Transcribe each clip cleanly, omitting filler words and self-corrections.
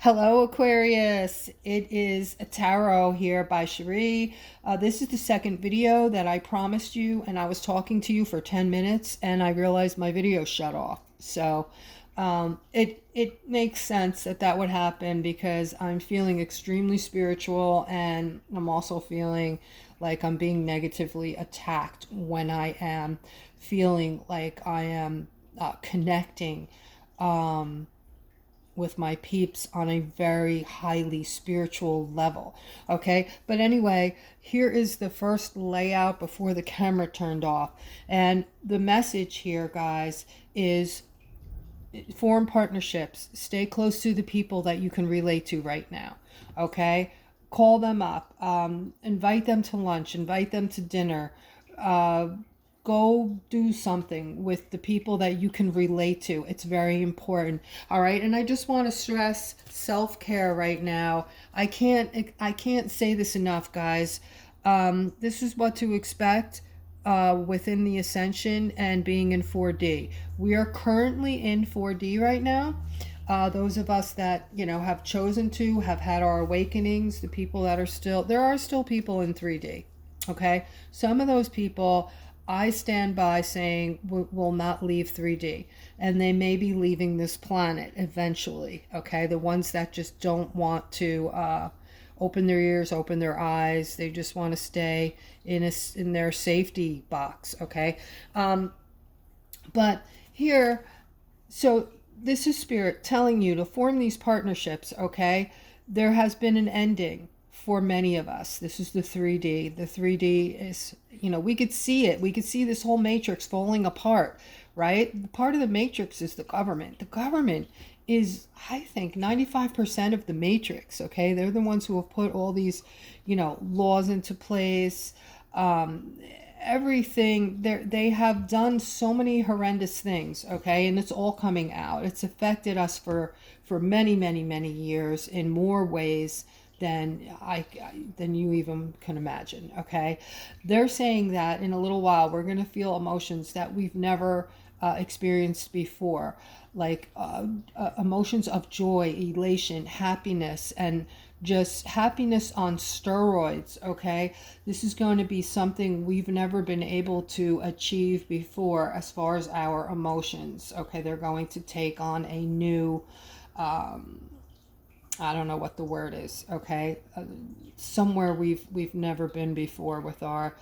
Hello, Aquarius. It is a tarot here by Cherie. This is the second video that I promised you, and I was talking to you for 10 minutes, and I realized my video shut off. So it makes sense that that would happen because I'm feeling extremely spiritual, and I'm also feeling like I'm being negatively attacked when I am feeling like I am connecting. With my peeps on a very highly spiritual level. Okay, but anyway, here is the first layout before the camera turned off. And the message here, guys, is form partnerships. Stay close to the people that you can relate to right now. Okay, call them up, invite them to lunch, invite them to dinner. Uh, Go do something with the people that you can relate to. It's very important. All right, and I just want to stress self-care right now. I can't say this enough, guys. This is what to expect within the ascension and being in 4D. We are currently in 4D right now. Those of us that have chosen to have had our awakenings, the people that are still there are still people in 3D. Okay, some of those people I stand by saying will not leave 3D, and they may be leaving this planet eventually. Okay, the ones that just don't want to open their ears, open their eyes, they just want to stay in their safety box. Okay, but here, so this is spirit telling you to form these partnerships. Okay, there has been an ending for many of us. This is the 3D. The 3D is, we could see it. We could see this whole matrix falling apart, right? Part of the matrix is the government. The government is, I think, 95% of the matrix, okay? They're the ones who have put all these, laws into place. Everything, they have done so many horrendous things, okay? And it's all coming out. It's affected us for many, many, many years in more ways than you even can imagine. Okay, they're saying that in a little while we're going to feel emotions that we've never experienced before, like emotions of joy, elation, happiness, and just happiness on steroids. Okay, this is going to be something we've never been able to achieve before as far as our emotions. Okay, they're going to take on a new I don't know what the word is. Okay, somewhere we've never been before with our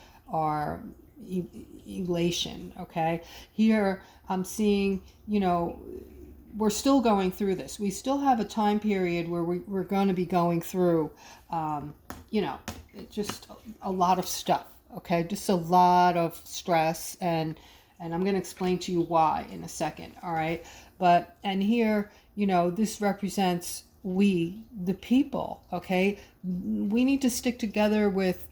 elation. Okay, here I'm seeing, we're still going through this. We still have a time period where we're going to be going through, just a lot of stuff. Okay, just a lot of stress, and I'm going to explain to you why in a second. All right, and here, this represents we, the people. Okay, we need to stick together with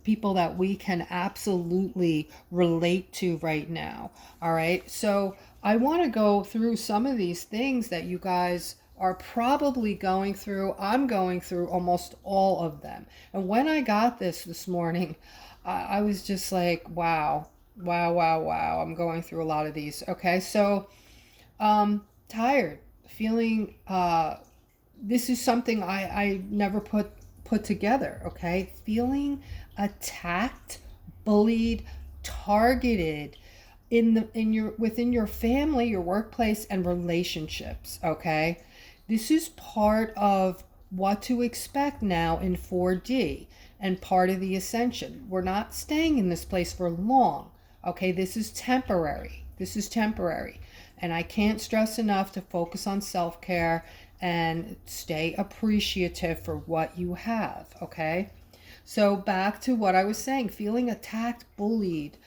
people that we can absolutely relate to right now. All right, so I want to go through some of these things that you guys are probably going through. I'm going through almost all of them, and when I got this morning, I was just like, wow, wow, wow, wow. I'm going through a lot of these. Okay, so tired, feeling this is something I never put together. Okay, feeling attacked, bullied, targeted within your family, your workplace, and relationships. Okay, this is part of what to expect now in 4D and part of the ascension. We're not staying in this place for long. Okay, this is temporary. This is temporary. And I can't stress enough to focus on self-care and stay appreciative for what you have. Okay, so back to what I was saying, feeling attacked, bullied,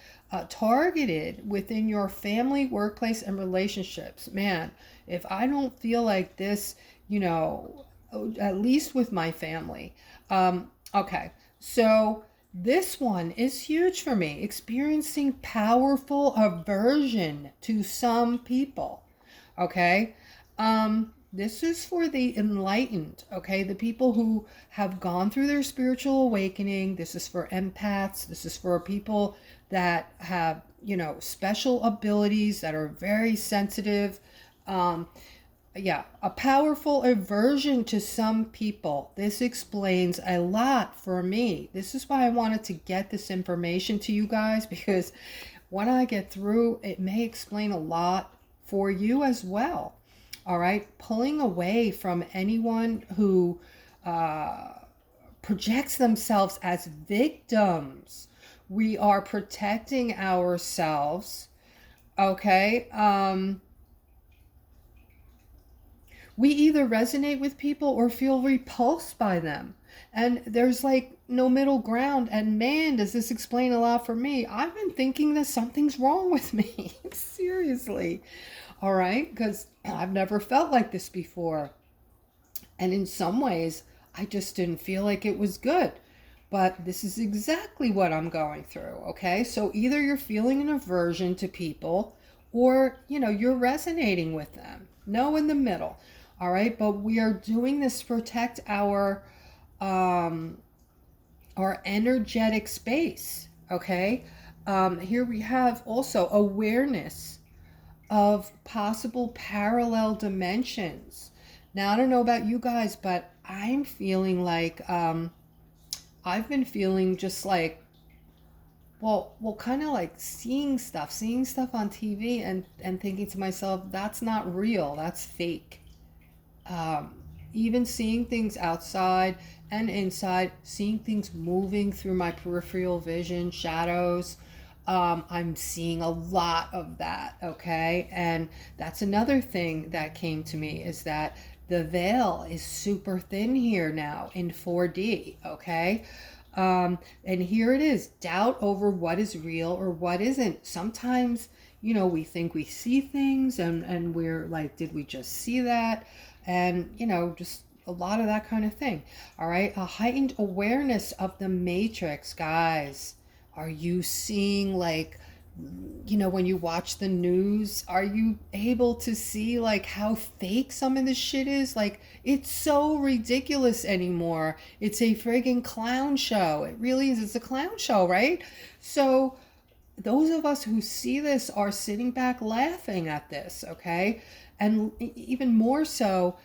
targeted within your family, workplace, and relationships. Man, if I don't feel like this, at least with my family. Okay, so this one is huge for me. Experiencing powerful aversion to some people. Okay, this is for the enlightened. Okay, the people who have gone through their spiritual awakening. This is for empaths. This is for people that have special abilities, that are very sensitive. Yeah, a powerful aversion to some people. This explains a lot for me. This is why I wanted to get this information to you guys, because when I get through, it may explain a lot for you as well. All right, pulling away from anyone who projects themselves as victims. We are protecting ourselves. Okay. We either resonate with people or feel repulsed by them. And there's like no middle ground. And man, does this explain a lot for me. I've been thinking that something's wrong with me. Seriously. All right. Because I've never felt like this before. And in some ways, I just didn't feel like it was good. But this is exactly what I'm going through. Okay. So either you're feeling an aversion to people or, you're resonating with them. No in the middle. All right, but we are doing this to protect our energetic space. Okay, here we have also awareness of possible parallel dimensions. Now I don't know about you guys, but I'm feeling like I've been feeling just like kind of like seeing stuff on TV and thinking to myself, that's not real, that's fake. Even seeing things outside and inside, seeing things moving through my peripheral vision, shadows. I'm seeing a lot of that, okay? And that's another thing that came to me is that the veil is super thin here now in 4D, okay? And here it is, doubt over what is real or what isn't. Sometimes, we think we see things and we're like, did we just see that? And, just a lot of that kind of thing. All right. A heightened awareness of the matrix, guys. Are you seeing like, when you watch the news, are you able to see like how fake some of this shit is? Like, it's so ridiculous anymore. It's a friggin' clown show. It really is. It's a clown show, right? So those of us who see this are sitting back laughing at this, okay? And even more so,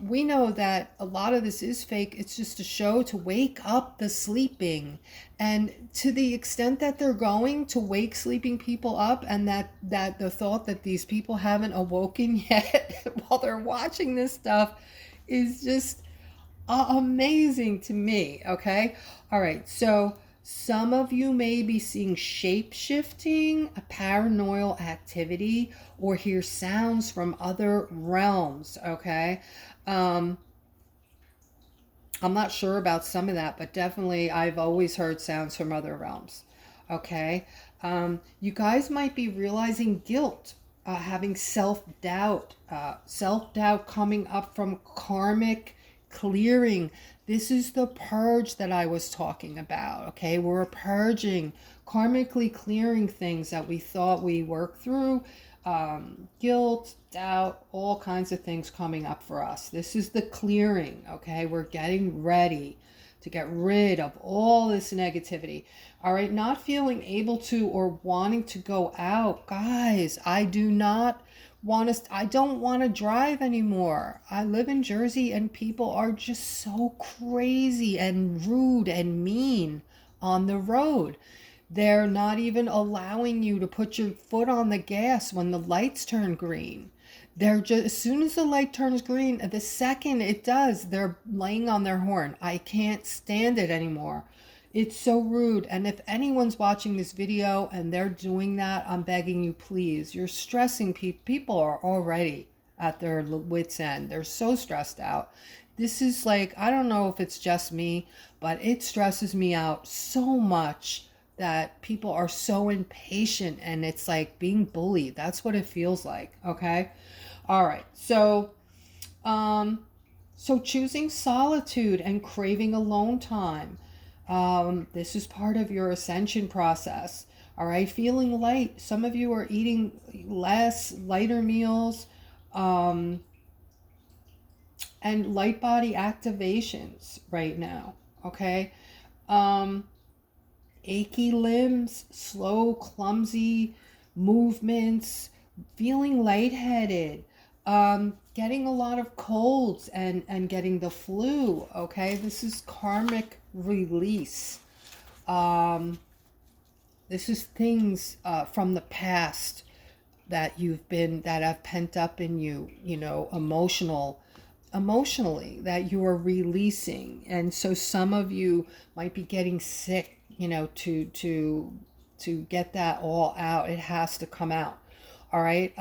we know that a lot of this is fake. It's just a show to wake up the sleeping. And to the extent that they're going to wake sleeping people up, and that the thought that these people haven't awoken yet while they're watching this stuff is just amazing to me. Okay. All right. So some of you may be seeing shape shifting, a paranormal activity, or hear sounds from other realms. Okay. I'm not sure about some of that, but definitely I've always heard sounds from other realms. Okay. You guys might be realizing guilt, having self doubt coming up from karmic clearing. This is the purge that I was talking about. Okay, we're purging, karmically clearing things that we thought we worked through. Guilt, doubt, all kinds of things coming up for us. This is the clearing. Okay, we're getting ready to get rid of all this negativity. All right, not feeling able to or wanting to go out. Guys, I don't want to drive anymore. I live in Jersey and people are just so crazy and rude and mean on the road. They're not even allowing you to put your foot on the gas when the lights turn green. They're just, as soon as the light turns green, the second it does, they're laying on their horn. I can't stand it anymore. It's so rude. And if anyone's watching this video and they're doing that, I'm begging you, please. You're stressing people. People are already at their wits' end. They're so stressed out. This is like, I don't know if it's just me, but it stresses me out so much that people are so impatient and it's like being bullied. That's what it feels like. Okay. All right. So choosing solitude and craving alone time. This is part of your ascension process. All right. Feeling light. Some of you are eating lighter meals, and light body activations right now. Okay. Achy limbs, slow, clumsy movements, feeling lightheaded, getting a lot of colds and getting the flu. Okay, this is karmic release. Um, this is things from the past that that have pent up in you, emotionally, that you are releasing. And so some of you might be getting sick, to get that all out. It has to come out. All right.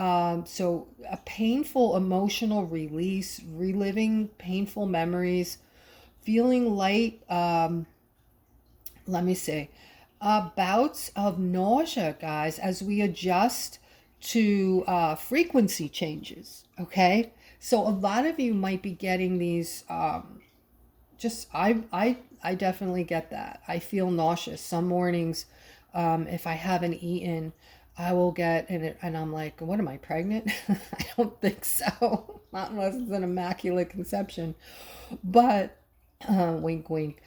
So a painful emotional release, reliving painful memories, feeling light. Let me see. Bouts of nausea, guys, as we adjust to frequency changes. Okay. So a lot of you might be getting these. I definitely get that. I feel nauseous some mornings. If I haven't eaten, I will get and I'm like, what am I, pregnant? I don't think so. Not unless it's an immaculate conception. But wink, wink.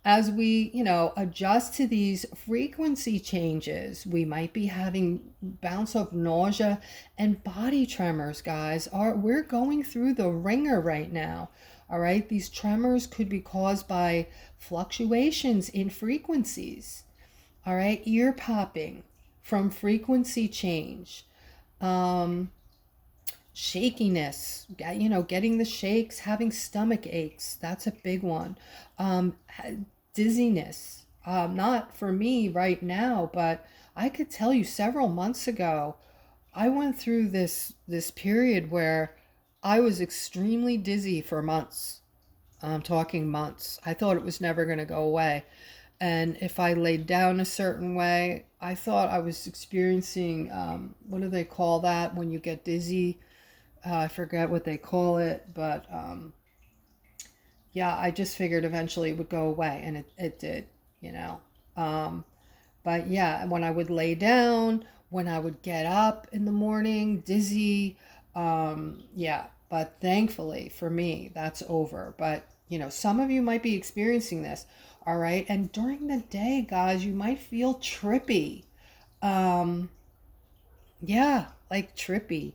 As we, adjust to these frequency changes, we might be having bouts of nausea and body tremors, guys. We're going through the ringer right now. All right. These tremors could be caused by fluctuations in frequencies. All right. Ear popping from frequency change. Shakiness, getting the shakes, having stomach aches. That's a big one. Dizziness. Not for me right now, but I could tell you several months ago, I went through this period where I was extremely dizzy for months. I'm talking months. I thought it was never going to go away. And if I laid down a certain way, I thought I was experiencing, what do they call that when you get dizzy? I forget what they call it, but yeah, I just figured eventually it would go away, and it did, you know. But yeah, when I would lay down, when I would get up in the morning, dizzy, yeah, but thankfully for me, that's over. But, some of you might be experiencing this, all right? And during the day, guys, you might feel trippy. Um, yeah, like trippy.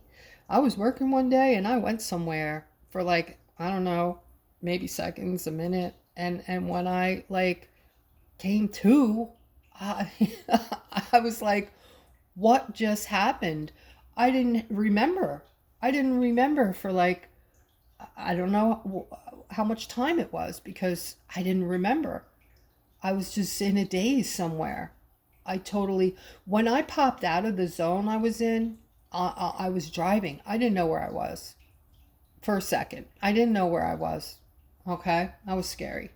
I was working one day and I went somewhere for like, I don't know, maybe seconds, a minute. And when I like came to, I, I was like, what just happened? I didn't remember. I didn't remember for like, I don't know how much time it was because I didn't remember. I was just in a daze somewhere. When I popped out of the zone I was in, I was driving. I didn't know where I was for a second. I didn't know where I was. Okay? That was scary.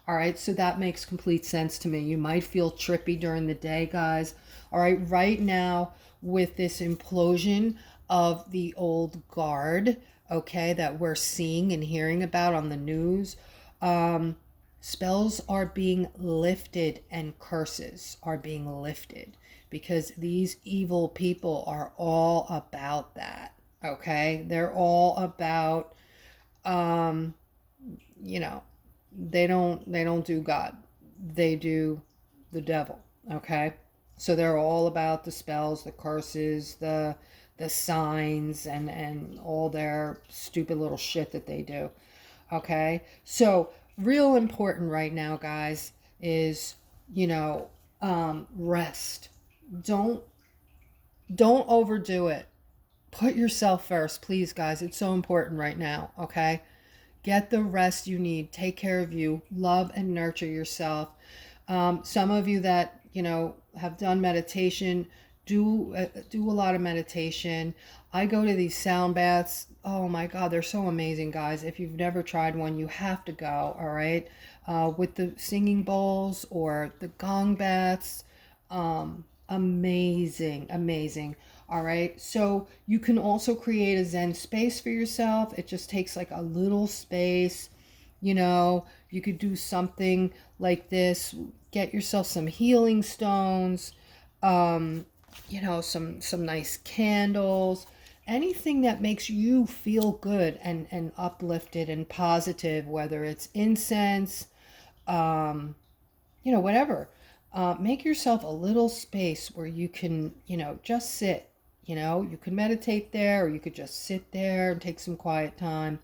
All right, so that makes complete sense to me. You might feel trippy during the day, guys. All right, right now, with this implosion of the old guard, okay, that we're seeing and hearing about on the news, spells are being lifted and curses are being lifted because these evil people are all about that. Okay, they're all about, um, you know, they don't do God. They do the devil. Okay? So they're all about the spells, the curses, the signs and all their stupid little shit that they do. Okay? So real important right now, guys, is, rest. Don't don't overdo it. Put yourself first, please, guys. It's so important right now, okay? Get the rest you need. Take care of you. Love and nurture yourself. Some of you that, have done meditation, do a lot of meditation. I go to these sound baths. Oh my God, they're so amazing, guys. If you've never tried one, you have to go, all right? With the singing bowls or the gong baths. Amazing, amazing. All right. So you can also create a Zen space for yourself. It just takes like a little space. You could do something like this. Get yourself some healing stones, some nice candles, anything that makes you feel good and uplifted and positive, whether it's incense, whatever. Make yourself a little space where you can, just sit, You know, you could meditate there, or you could just sit there and take some quiet time,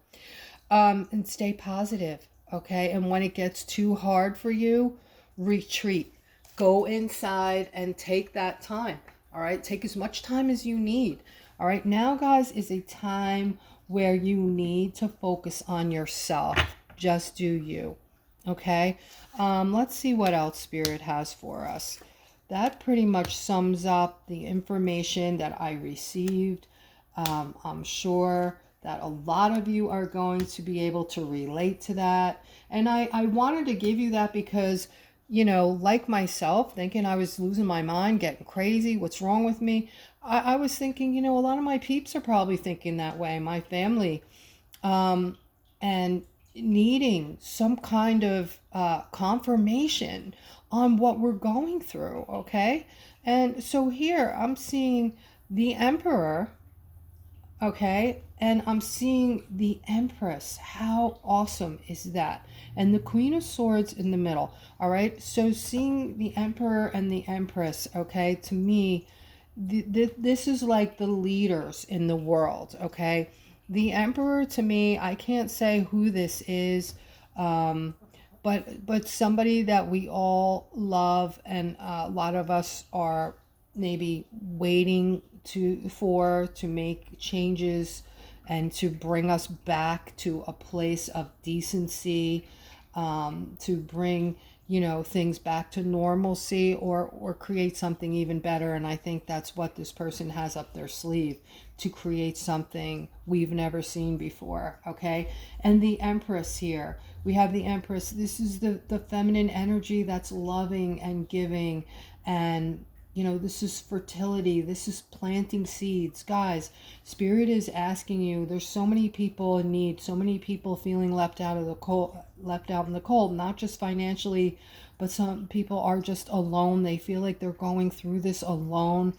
and stay positive. Okay. And when it gets too hard for you, retreat, go inside and take that time. All right. Take as much time as you need. All right. Now, guys, is a time where you need to focus on yourself. Just do you. Okay. Let's see what else Spirit has for us. That pretty much sums up the information that I received. I'm sure that a lot of you are going to be able to relate to that. And I wanted to give you that because, you know, like myself, thinking I was losing my mind, getting crazy, what's wrong with me? I was thinking, you know, a lot of my peeps are probably thinking that way, my family, and needing some kind of confirmation on what we're going through, okay? And so here I'm seeing the Emperor, okay? And I'm seeing the Empress. How awesome is that? And the Queen of Swords in the middle, all right? So seeing the Emperor and the Empress, okay, to me, this is like the leaders in the world, okay? The Emperor, to me, I can't say who this is, but somebody that we all love, and a lot of us are maybe waiting to make changes and to bring us back to a place of decency, to bring, you know, things back to normalcy, or create something even better. And I think that's what this person has up their sleeve, to create something we've never seen before. Okay. And the Empress here, we have the Empress. This is the feminine energy that's loving and giving, and you know, this is fertility. This is planting seeds. Guys, Spirit is asking you, there's so many people in need, so many people feeling left out in the cold, not just financially, but some people are just alone. They feel like they're going through this alone.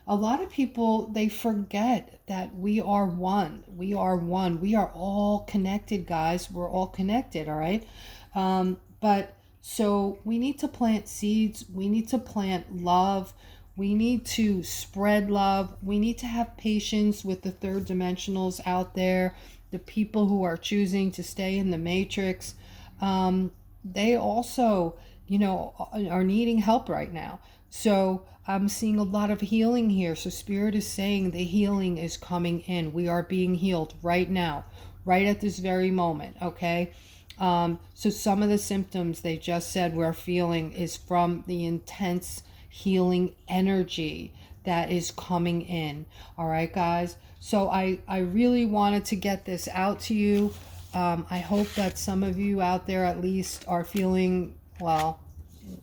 A lot of people, they forget that we are one. We are one. We are all connected, guys. We're all connected, all right? But so we need to plant seeds. We need to plant love. We need to spread love. We need to have patience with the third dimensionals out there, the people who are choosing to stay in the matrix. They also, you know, are needing help right now. So I'm seeing a lot of healing here. So Spirit is saying the healing is coming in. We are being healed right now, right at this very moment, okay? So some of the symptoms they just said we're feeling is from the intense healing energy that is coming in. All right, guys. So I really wanted to get this out to you. I hope that some of you out there at least are feeling, well,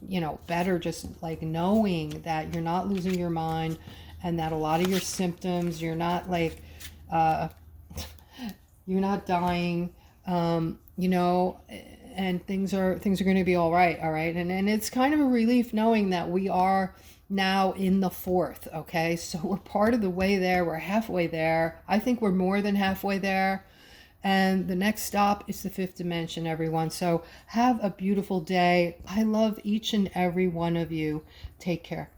you know, better, just like knowing that you're not losing your mind, and that a lot of your symptoms, you're not like, you're not dying, you know, and things are going to be all right. All right. And it's kind of a relief knowing that we are now in the fourth. Okay. So we're part of the way there. We're halfway there. I think we're more than halfway there. And the next stop is the fifth dimension, everyone. So have a beautiful day. I love each and every one of you. Take care.